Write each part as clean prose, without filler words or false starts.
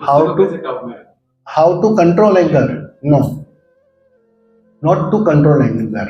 How to control anger? No, not to control anger.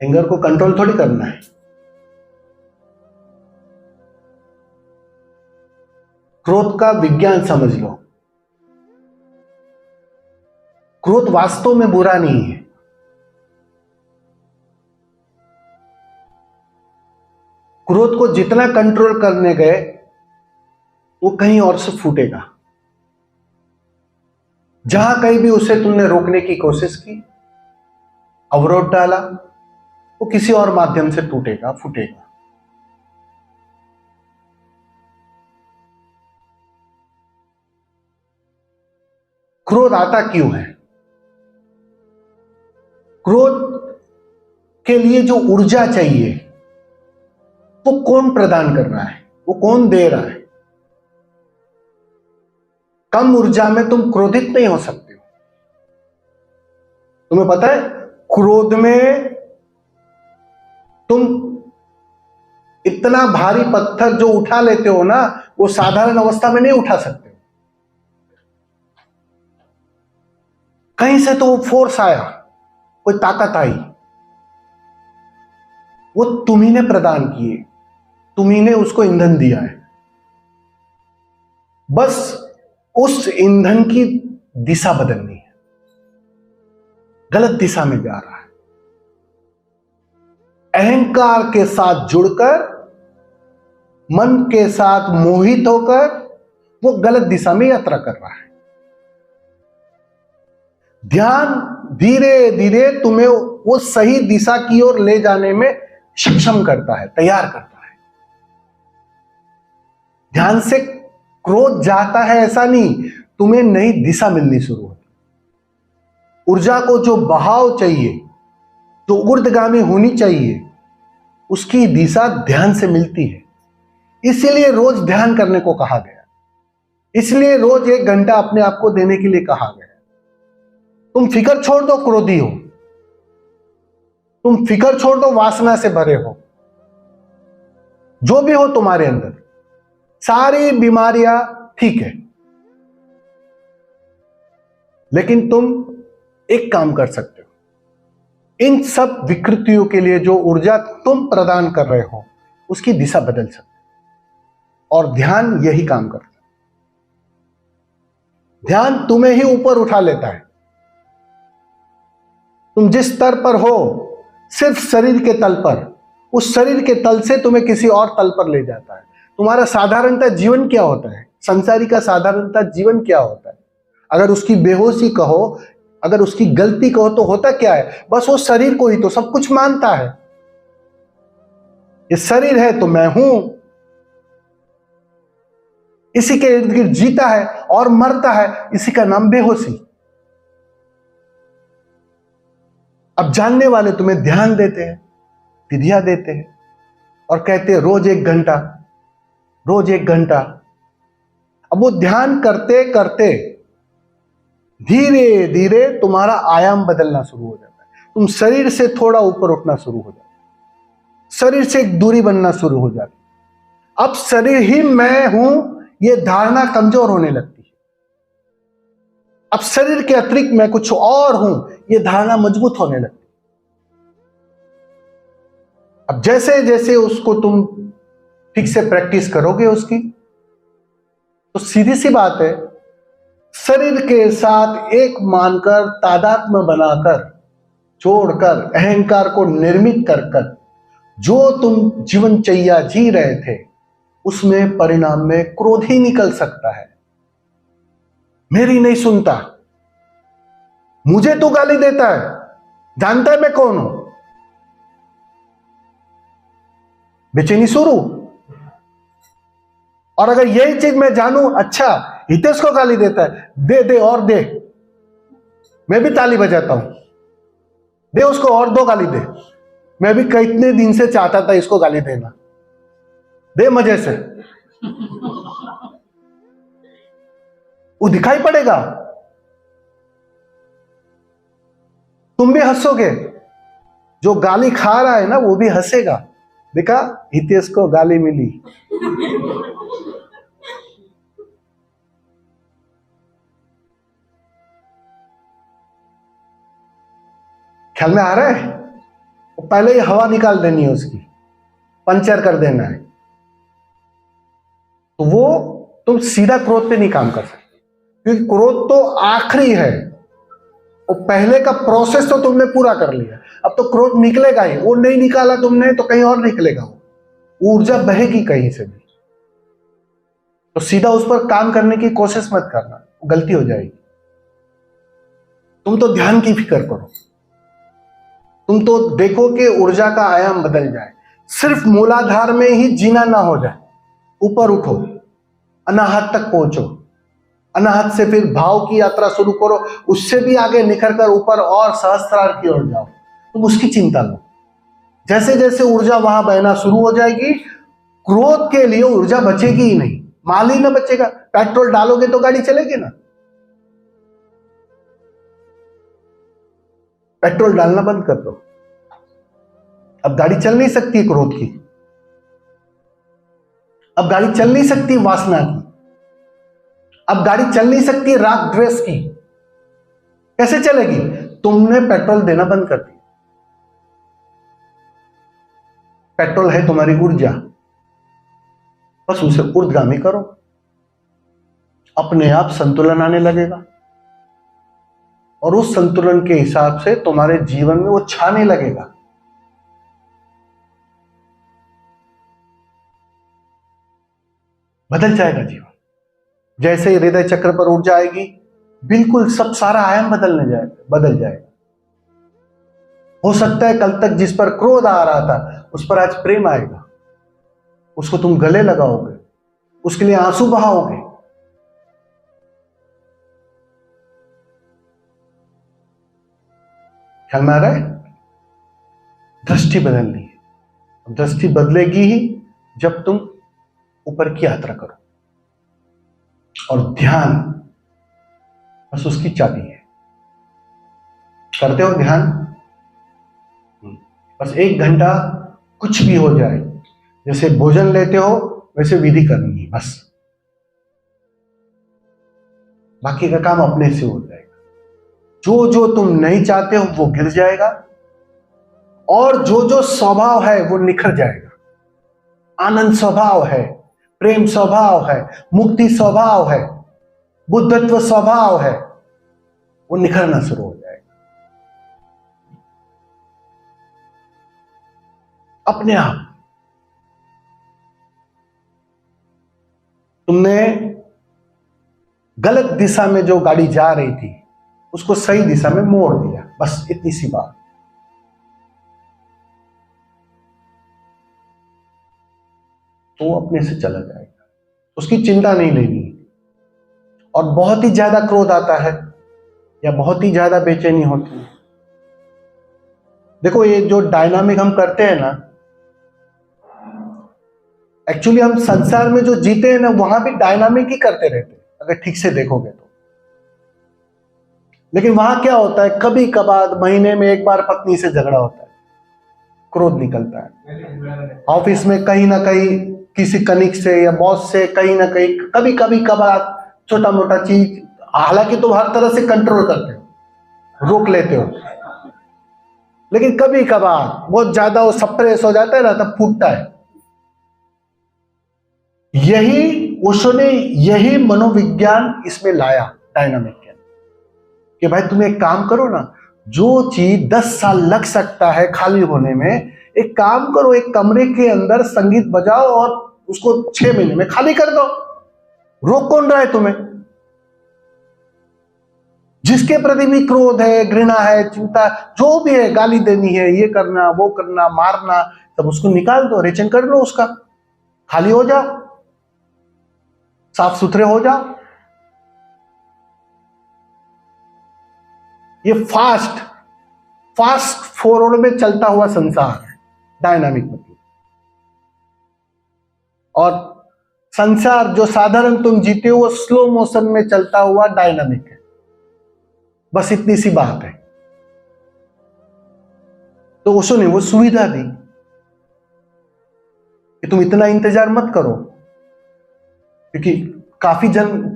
Anger को control थोड़ी करना है। क्रोध का विज्ञान समझ लो। क्रोध वास्तव में बुरा नहीं है। क्रोध को जितना कंट्रोल करने गए वो कहीं और से फूटेगा। जहां कहीं भी उसे तुमने रोकने की कोशिश की, अवरोध डाला, वो किसी और माध्यम से टूटेगा, फूटेगा। क्रोध आता क्यों है? क्रोध के लिए जो ऊर्जा चाहिए वो कौन प्रदान कर रहा है, वो कौन दे रहा है? कम ऊर्जा में तुम क्रोधित नहीं हो सकते हो। तुम्हें पता है, क्रोध में तुम इतना भारी पत्थर जो उठा लेते हो ना, वो साधारण अवस्था में नहीं उठा सकते हो। कहीं से तो वो फोर्स आया, कोई ताकत आई, वो तुम्ही ने प्रदान किए, तुम्ही ने उसको ईंधन दिया है। बस उस ईंधन की दिशा बदलनी है। गलत दिशा में जा रहा है। अहंकार के साथ जुड़कर, मन के साथ मोहित होकर वो गलत दिशा में यात्रा कर रहा है। ध्यान धीरे धीरे तुम्हें वो सही दिशा की ओर ले जाने में सक्षम करता है, तैयार करता है। ध्यान से क्रोध जाता है ऐसा नहीं, तुम्हें नई दिशा मिलनी शुरू होती। ऊर्जा को जो बहाव चाहिए, जो ऊर्ध्वगामी होनी चाहिए, उसकी दिशा ध्यान से मिलती है। इसीलिए रोज ध्यान करने को कहा गया, इसलिए रोज 1 घंटा अपने आप को देने के लिए कहा गया। तुम फिक्र छोड़ दो क्रोधी हो, तुम फिक्र छोड़ दो वासना से भरे हो, जो भी हो तुम्हारे अंदर, सारी बीमारियां ठीक है। लेकिन तुम एक काम कर सकते हो, इन सब विकृतियों के लिए जो ऊर्जा तुम प्रदान कर रहे हो उसकी दिशा बदल सकते हो। और ध्यान यही काम करता है। ध्यान तुम्हें ही ऊपर उठा लेता है। तुम जिस स्तर पर हो, सिर्फ शरीर के तल पर, उस शरीर के तल से तुम्हें किसी और तल पर ले जाता है। तुम्हारा साधारणता जीवन क्या होता है? संसारी का साधारणता जीवन क्या होता है? अगर उसकी बेहोशी कहो, अगर उसकी गलती कहो, तो होता क्या है? बस वो शरीर को ही तो सब कुछ मानता है। ये शरीर है तो मैं हूं, इसी के इर्द गिर्द जीता है और मरता है, इसी का नाम बेहोशी। अब जानने वाले तुम्हें ध्यान देते हैं, विधियां देते हैं और कहते हैं रोज 1 घंटा, रोज 1 घंटा। अब वो ध्यान करते करते धीरे धीरे तुम्हारा आयाम बदलना शुरू हो जाता है। तुम शरीर से थोड़ा ऊपर उठना शुरू हो जाते, शरीर से एक दूरी बनना शुरू हो जाती। अब शरीर ही मैं हूं, ये धारणा कमजोर होने लगती है। अब शरीर के अतिरिक्त मैं कुछ और हूं, ये धारणा मजबूत होने लगती। अब जैसे जैसे उसको तुम ठीक से प्रैक्टिस करोगे उसकी, तो सीधी सी बात है, शरीर के साथ एक मानकर, तादात्म्य बनाकर, छोड़कर, अहंकार को निर्मित कर कर जो तुम जीवनचर्या जी रहे थे, उसमें परिणाम में क्रोध ही निकल सकता है। मेरी नहीं सुनता, मुझे तो गाली देता है, जानता है मैं कौन हूं। बेचैनी शुरू। और अगर यही चीज मैं जानूं, अच्छा हितेश को गाली देता है, दे दे और दे, मैं भी ताली बजाता हूं, दे उसको और 2 गाली दे, मैं भी कितने दिन से चाहता था इसको गाली देना, दे मजे से। वो दिखाई पड़ेगा, तुम भी हंसोगे, जो गाली खा रहा है ना वो भी हंसेगा, देखा हितेश को गाली मिली। ख्याल में आ रहा है? वो पहले ही हवा निकाल देनी है, उसकी पंचर कर देना है। तो वो तुम सीधा क्रोध पे नहीं काम कर सकते, क्योंकि क्रोध तो आखिरी है। वो पहले का प्रोसेस तो तुमने पूरा कर लिया, अब तो क्रोध निकलेगा ही। वो नहीं निकाला तुमने तो कहीं और निकलेगा, वो ऊर्जा बहेगी कहीं से भी। तो सीधा उस पर काम करने की कोशिश मत करना, गलती हो जाएगी। तुम तो ध्यान की फिक्र करो, तुम तो देखो कि ऊर्जा का आयाम बदल जाए, सिर्फ मूलाधार में ही जीना ना हो जाए। ऊपर उठो, अनाहत तक पहुंचो, अनाहत से फिर भाव की यात्रा शुरू करो, उससे भी आगे निखर कर ऊपर और सहस्त्रार की ओर जाओ। तुम उसकी चिंता लो। जैसे जैसे ऊर्जा वहां बहना शुरू हो जाएगी, क्रोध के लिए ऊर्जा बचेगी ही नहीं, माल ही ना बचेगा। पेट्रोल डालोगे तो गाड़ी चलेगी ना। पेट्रोल डालना बंद कर दो, अब गाड़ी चल नहीं सकती क्रोध की, अब गाड़ी चल नहीं सकती वासना की, अब गाड़ी चल नहीं सकती राग द्वेष की। कैसे चलेगी? तुमने पेट्रोल देना बंद कर दिया। पेट्रोल है तुम्हारी ऊर्जा, बस उसे ऊर्ध्वगामी करो, अपने आप संतुलन आने लगेगा, और उस संतुलन के हिसाब से तुम्हारे जीवन में वो छाने लगेगा। बदल जाएगा जीवन। जैसे ही हृदय चक्र पर ऊर्जा आएगी, बिल्कुल सब सारा आयाम बदल जाएगा। हो सकता है कल तक जिस पर क्रोध आ रहा था, उस पर आज प्रेम आएगा, उसको तुम गले लगाओगे, उसके लिए आंसू बहाओगे। ख्याल में आ रहा है? दृष्टि बदलनी है। दृष्टि बदलेगी ही जब तुम ऊपर की यात्रा करो, और ध्यान बस उसकी चाबी है। करते हो ध्यान? बस 1 घंटा कुछ भी हो जाए, जैसे भोजन लेते हो वैसे विधि करनी है बस, बाकी का काम अपने से हो जाएगा। जो जो तुम नहीं चाहते हो वो गिर जाएगा, और जो जो स्वभाव है वो निखर जाएगा। आनंद स्वभाव है, प्रेम स्वभाव है, मुक्ति स्वभाव है, बुद्धत्व स्वभाव है, वो निखरना शुरू हो जाएगा अपने आप। तुमने गलत दिशा में जो गाड़ी जा रही थी, उसको सही दिशा में मोड़ दिया, बस इतनी सी बात। तो अपने से चला जाएगा, उसकी चिंता नहीं लेनी। और बहुत ही ज्यादा क्रोध आता है या बहुत ही ज्यादा बेचैनी होती है, देखो ये जो डायनामिक हम करते हैं ना, एक्चुअली हम संसार में जो जीते हैं ना, वहां भी डायनामिक ही करते रहते हैं, अगर ठीक से देखोगे तो। लेकिन वहां क्या होता है, कभी कभार महीने में 1 बार पत्नी से झगड़ा होता है, क्रोध निकलता है। ऑफिस में कहीं ना कहीं किसी कनिक से या बॉस से कहीं ना कहीं, कभी कभी कभार छोटा मोटा चीज, हालांकि तुम हर तरह से कंट्रोल करते हो, रोक लेते हो, लेकिन कभी कभार बहुत ज्यादा वो सप्रेस हो जाता है ना, तब फूटता है। यही ओशो ने यही मनोविज्ञान इसमें लाया डायनामिक के, कि भाई तुम एक काम करो ना, जो चीज 10 साल लग सकता है खाली होने में, एक काम करो, एक कमरे के अंदर संगीत बजाओ और उसको 6 महीने में खाली कर दो। रोक कौन रहा है तुम्हें? जिसके प्रति भी क्रोध है, घृणा है, चिंता जो भी है, गाली देनी है, ये करना वो करना, मारना, तब उसको निकाल दो, रेचन कर लो उसका, खाली हो जाओ, साफ सुथरे हो जाओ। ये फास्ट फॉरवर्ड में चलता हुआ संसार है डायनामिक मतलब। और संसार जो साधारण तुम जीते हो, वो स्लो मोशन में चलता हुआ डायनामिक है, बस इतनी सी बात है। तो ओशो ने वो सुविधा दी कि तुम इतना इंतजार मत करो, क्योंकि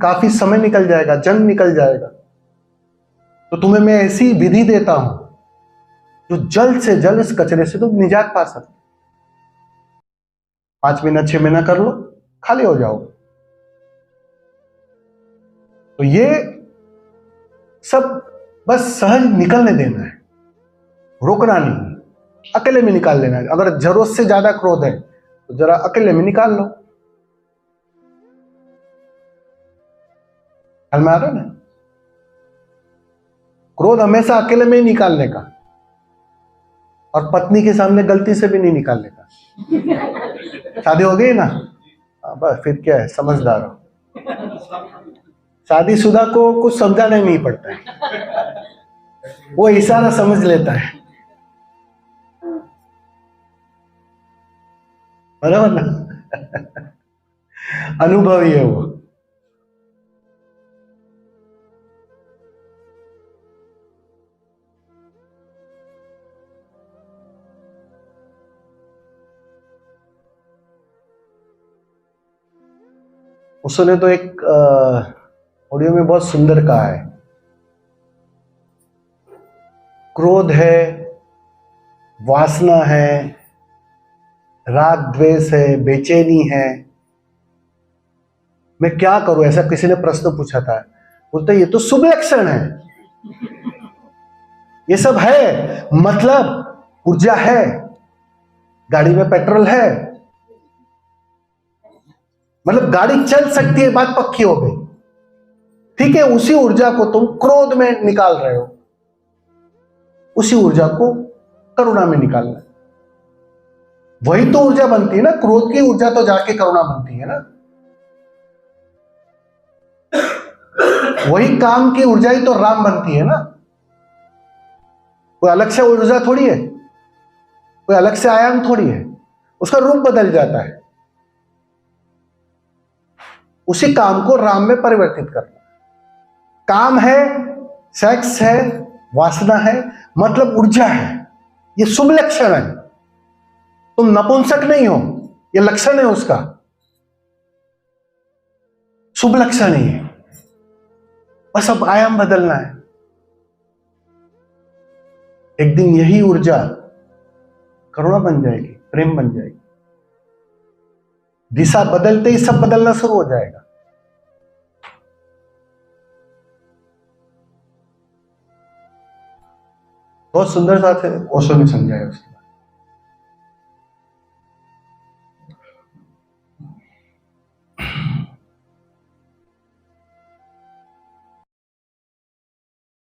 काफी समय निकल जाएगा, जंग निकल जाएगा। तो तुम्हें मैं ऐसी विधि देता हूं जो जल्द से जल्द इस कचरे से तुम निजात पा सकते। 5 महीना 6 महीना कर लो, खाली हो जाओ। तो ये सब बस सहज निकलने देना है, रोकना नहीं, अकेले में निकाल लेना है। अगर जरूरत से ज्यादा क्रोध है तो जरा अकेले में निकाल लो। ख्याल में आ रहा है ना? क्रोध हमेशा अकेले में ही निकालने का, और पत्नी के सामने गलती से भी नहीं निकालने का। शादी हो गई ना, बस फिर क्या है, समझदार हो। शादीशुदा को कुछ समझाना नहीं पड़ता है, वो इशारा समझ लेता है, बराबर ना? अनुभवी है वो। उसने तो एक ऑडियो में बहुत सुंदर कहा है, क्रोध है, वासना है, राग द्वेष है, बेचैनी है, मैं क्या करूं? ऐसा किसी ने प्रश्न पूछा था। बोलते ये तो शुभ लक्षण है, ये सब है, मतलब ऊर्जा है, गाड़ी में पेट्रोल है, मतलब गाड़ी चल सकती है, बात पक्की हो गई। ठीक है, उसी ऊर्जा को तुम क्रोध में निकाल रहे हो, उसी ऊर्जा को करुणा में निकालना है। वही तो ऊर्जा बनती है ना, क्रोध की ऊर्जा तो जाके करुणा बनती है ना। वही काम की ऊर्जा ही तो राम बनती है ना। कोई अलग से ऊर्जा थोड़ी है, कोई अलग से आयाम थोड़ी है, उसका रूप बदल जाता है। उसी काम को राम में परिवर्तित करना। काम है, सेक्स है, वासना है, मतलब ऊर्जा है, ये शुभ लक्षण है। तुम नपुंसक नहीं हो, ये लक्षण है उसका, शुभ लक्षण है। बस अब आयाम बदलना है। एक दिन यही ऊर्जा करुणा बन जाएगी, प्रेम बन जाएगी। दिशा बदलते ही सब बदलना शुरू हो जाएगा। बहुत सुंदर साथ है, ओशो ने समझाया उसको।